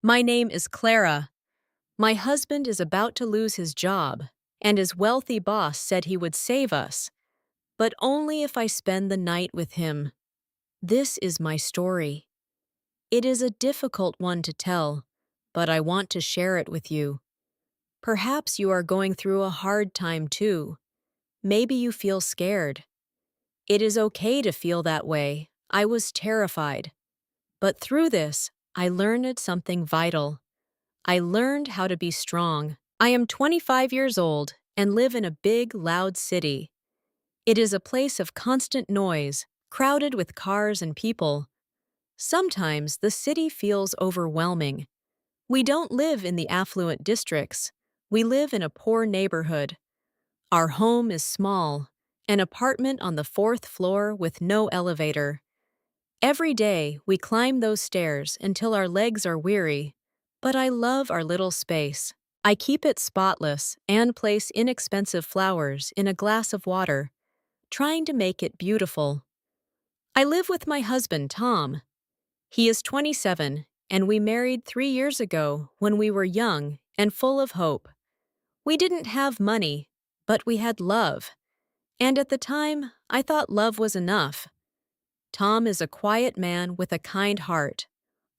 My name is Clara. My husband is about to lose his job, and his wealthy boss said he would save us, but only if I spend the night with him. This is my story. It is a difficult one to tell, but I want to share it with you. Perhaps you are going through a hard time too. Maybe you feel scared. It is okay to feel that way. I was terrified. But through this, I learned something vital. I learned how to be strong. I am 25 years old and live in a big, loud city. It is a place of constant noise, crowded with cars and people. Sometimes the city feels overwhelming. We don't live in the affluent districts. We live in a poor neighborhood. Our home is small, an apartment on the fourth floor with no elevator. Every day, we climb those stairs until our legs are weary, but I love our little space. I keep it spotless and place inexpensive flowers in a glass of water, trying to make it beautiful. I live with my husband, Tom. He is 27, and we married 3 years ago when we were young and full of hope. We didn't have money, but we had love. And at the time, I thought love was enough. Tom is a quiet man with a kind heart,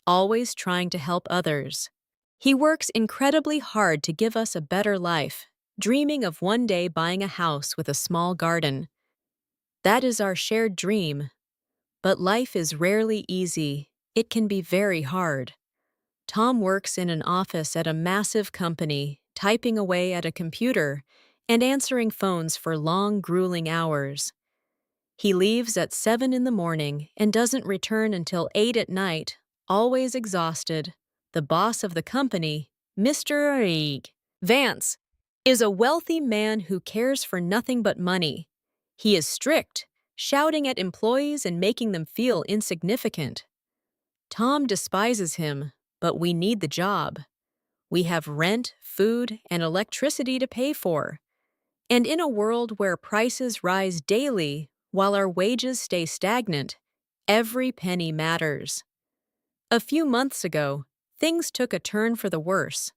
always trying to help others. He works incredibly hard to give us a better life, dreaming of one day buying a house with a small garden. That is our shared dream. But life is rarely easy. It can be very hard. Tom works in an office at a massive company, typing away at a computer and answering phones for long, grueling hours. He leaves at 7 in the morning and doesn't return until 8 at night, always exhausted. The boss of the company, Mr. Vance, is a wealthy man who cares for nothing but money. He is strict, shouting at employees and making them feel insignificant. Tom despises him, but we need the job. We have rent, food, and electricity to pay for. And in a world where prices rise daily while our wages stay stagnant, every penny matters. A few months ago, things took a turn for the worse.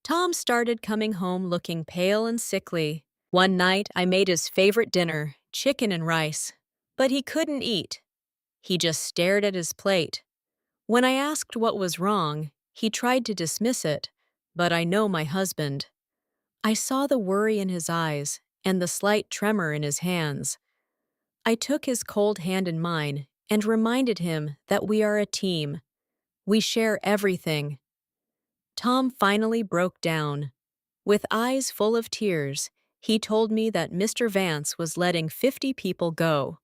Tom started coming home looking pale and sickly. One night, I made his favorite dinner, chicken and rice, but he couldn't eat. He just stared at his plate. When I asked what was wrong, he tried to dismiss it, but I know my husband. I saw the worry in his eyes and the slight tremor in his hands. I took his cold hand in mine and reminded him that we are a team. We share everything. Tom finally broke down. With eyes full of tears, he told me that Mr. Vance was letting 50 people go.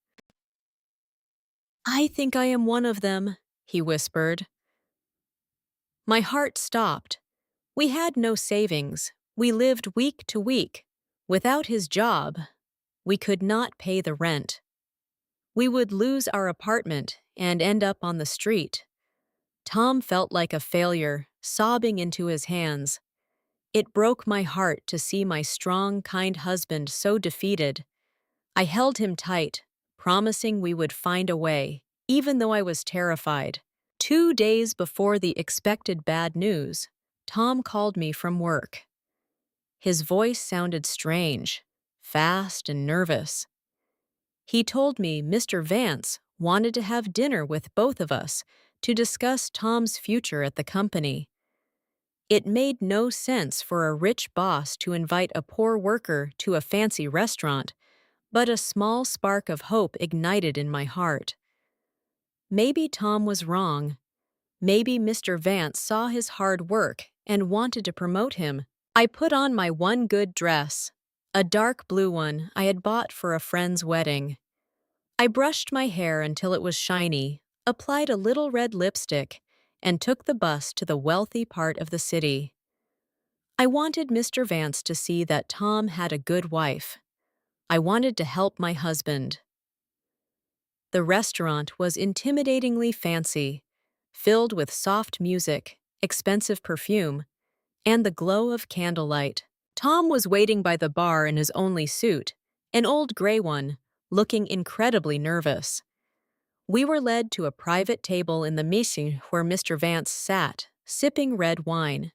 "I think I am one of them," he whispered. My heart stopped. We had no savings. We lived week to week. Without his job, we could not pay the rent. We would lose our apartment and end up on the street. Tom felt like a failure, sobbing into his hands. It broke my heart to see my strong, kind husband so defeated. I held him tight, promising we would find a way, even though I was terrified. 2 days before the expected bad news, Tom called me from work. His voice sounded strange, fast and nervous. He told me Mr. Vance wanted to have dinner with both of us to discuss Tom's future at the company. It made no sense for a rich boss to invite a poor worker to a fancy restaurant, but a small spark of hope ignited in my heart. Maybe Tom was wrong. Maybe Mr. Vance saw his hard work and wanted to promote him. I put on my one good dress, a dark blue one I had bought for a friend's wedding. I brushed my hair until it was shiny, applied a little red lipstick, and took the bus to the wealthy part of the city. I wanted Mr. Vance to see that Tom had a good wife. I wanted to help my husband. The restaurant was intimidatingly fancy, filled with soft music, expensive perfume, and the glow of candlelight. Tom was waiting by the bar in his only suit, an old gray one, looking incredibly nervous. We were led to a private table in the meeting where Mr. Vance sat, sipping red wine.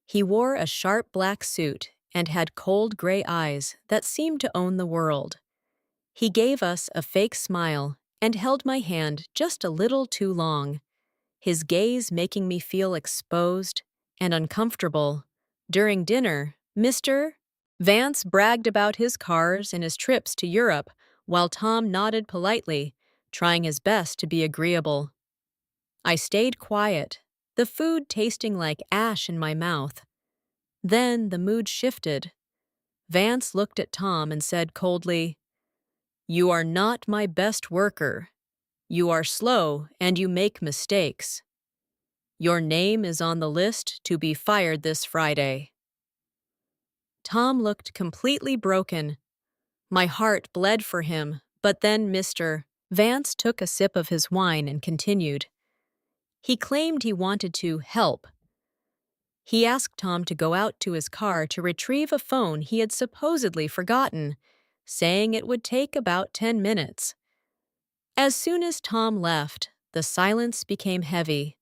He wore a sharp black suit and had cold gray eyes that seemed to own the world. He gave us a fake smile and held my hand just a little too long, his gaze making me feel exposed and uncomfortable. During dinner, Mr. Vance bragged about his cars and his trips to Europe, while Tom nodded politely, trying his best to be agreeable. I stayed quiet, the food tasting like ash in my mouth. Then the mood shifted. Vance looked at Tom and said coldly, "You are not my best worker. You are slow and you make mistakes. Your name is on the list to be fired this Friday." Tom looked completely broken. My heart bled for him, but then Mr. Vance took a sip of his wine and continued. He claimed he wanted to help. He asked Tom to go out to his car to retrieve a phone he had supposedly forgotten, saying it would take about 10 minutes. As soon as Tom left, the silence became heavy.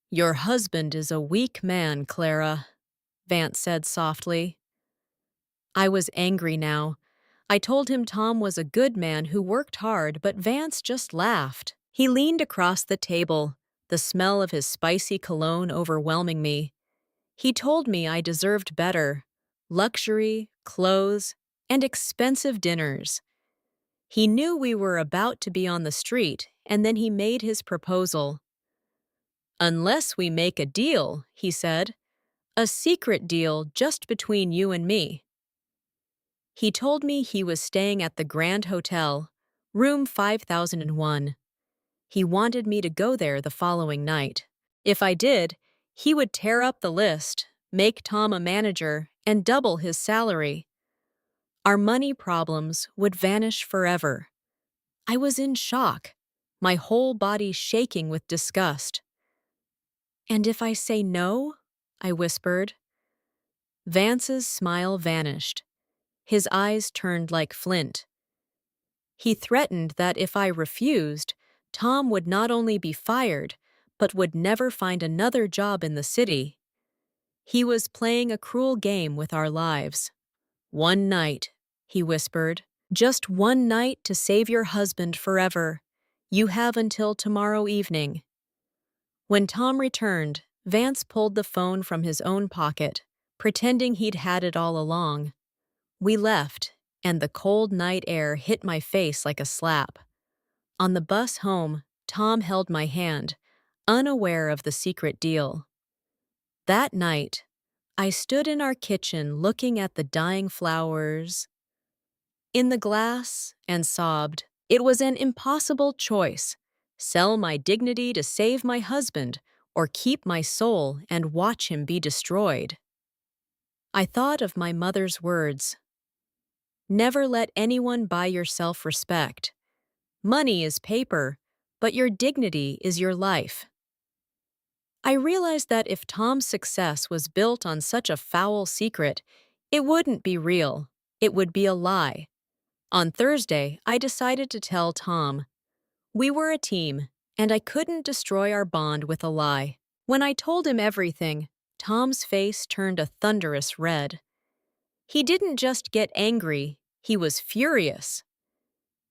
"Your husband is a weak man, Clara," Vance said softly. I was angry now. I told him Tom was a good man who worked hard, but Vance just laughed. He leaned across the table, the smell of his spicy cologne overwhelming me. He told me I deserved better: luxury, clothes, and expensive dinners. He knew we were about to be on the street, and then he made his proposal. "Unless we make a deal," he said. "A secret deal just between you and me." He told me he was staying at the Grand Hotel, room 5001. He wanted me to go there the following night. If I did, he would tear up the list, make Tom a manager, and double his salary. Our money problems would vanish forever. I was in shock, my whole body shaking with disgust. "And if I say no?" I whispered. Vance's smile vanished. His eyes turned like flint. He threatened that if I refused, Tom would not only be fired, but would never find another job in the city. He was playing a cruel game with our lives. "One night," he whispered. "Just one night to save your husband forever. You have until tomorrow evening." When Tom returned, Vance pulled the phone from his own pocket, pretending he'd had it all along. We left, and the cold night air hit my face like a slap. On the bus home, Tom held my hand, unaware of the secret deal. That night, I stood in our kitchen looking at the dying flowers in the glass and sobbed. It was an impossible choice: sell my dignity to save my husband, or keep my soul and watch him be destroyed. I thought of my mother's words: "Never let anyone buy your self-respect. Money is paper, but your dignity is your life." I realized that if Tom's success was built on such a foul secret, it wouldn't be real. It would be a lie. On Thursday, I decided to tell Tom. We were a team, and I couldn't destroy our bond with a lie. When I told him everything, Tom's face turned a thunderous red. He didn't just get angry, he was furious.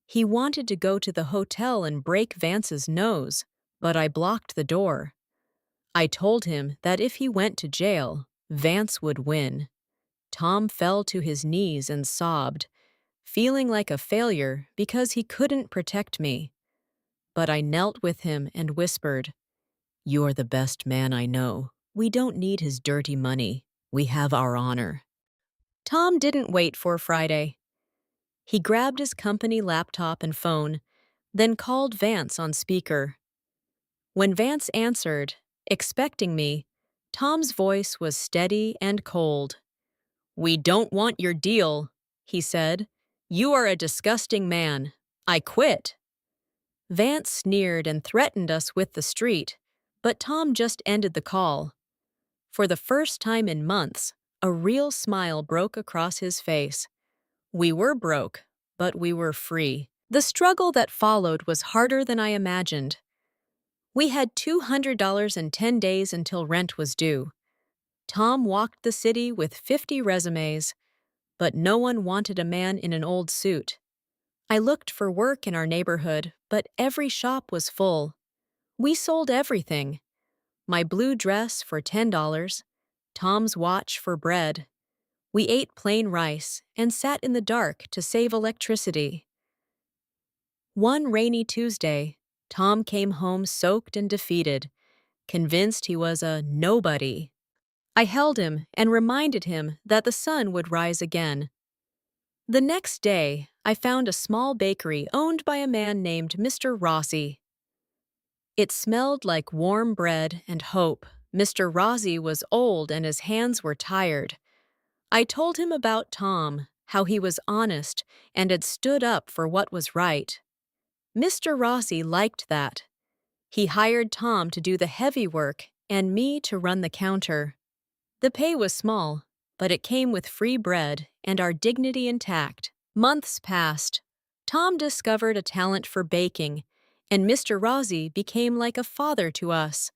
He wanted to go to the hotel and break Vance's nose, but I blocked the door. I told him that if he went to jail, Vance would win. Tom fell to his knees and sobbed, feeling like a failure because he couldn't protect me. But I knelt with him and whispered, "You're the best man I know. We don't need his dirty money. We have our honor." Tom didn't wait for Friday. He grabbed his company laptop and phone, then called Vance on speaker. When Vance answered, expecting me, Tom's voice was steady and cold. "We don't want your deal," he said. "You are a disgusting man. I quit." Vance sneered and threatened us with the street, but Tom just ended the call. For the first time in months, a real smile broke across his face. We were broke, but we were free. The struggle that followed was harder than I imagined. We had $200 and 10 days until rent was due. Tom walked the city with 50 resumes, but no one wanted a man in an old suit. I looked for work in our neighborhood, but every shop was full. We sold everything. My blue dress for $10, Tom's watch for bread. We ate plain rice and sat in the dark to save electricity. One rainy Tuesday, Tom came home soaked and defeated, convinced he was a nobody. I held him and reminded him that the sun would rise again. The next day, I found a small bakery owned by a man named Mr. Rossi. It smelled like warm bread and hope. Mr. Rossi was old and his hands were tired. I told him about Tom, how he was honest and had stood up for what was right. Mr. Rossi liked that. He hired Tom to do the heavy work and me to run the counter. The pay was small, but it came with free bread and our dignity intact. Months passed. Tom discovered a talent for baking, and Mr. Rossi became like a father to us.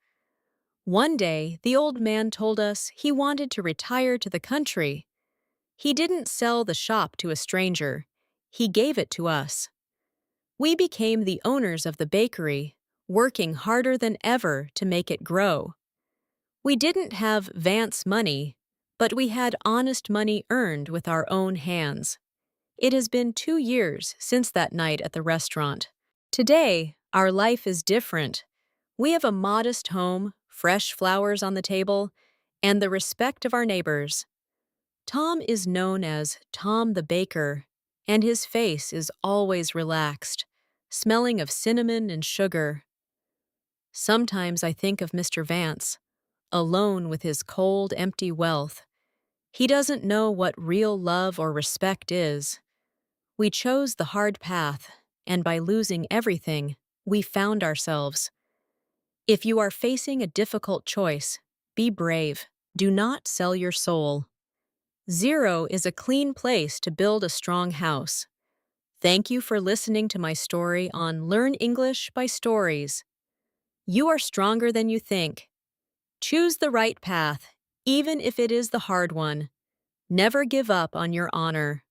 One day, the old man told us he wanted to retire to the country. He didn't sell the shop to a stranger. He gave it to us. We became the owners of the bakery, working harder than ever to make it grow. We didn't have Vance money, but we had honest money earned with our own hands. It has been 2 years since that night at the restaurant. Today, our life is different. We have a modest home, fresh flowers on the table, and the respect of our neighbors. Tom is known as Tom the Baker, and his face is always relaxed, smelling of cinnamon and sugar. Sometimes I think of Mr. Vance, alone with his cold, empty wealth. He doesn't know what real love or respect is. We chose the hard path, and by losing everything, we found ourselves. If you are facing a difficult choice, be brave. Do not sell your soul. 0 is a clean place to build a strong house. Thank you for listening to my story on Learn English by Stories. You are stronger than you think. Choose the right path, even if it is the hard one. Never give up on your honor.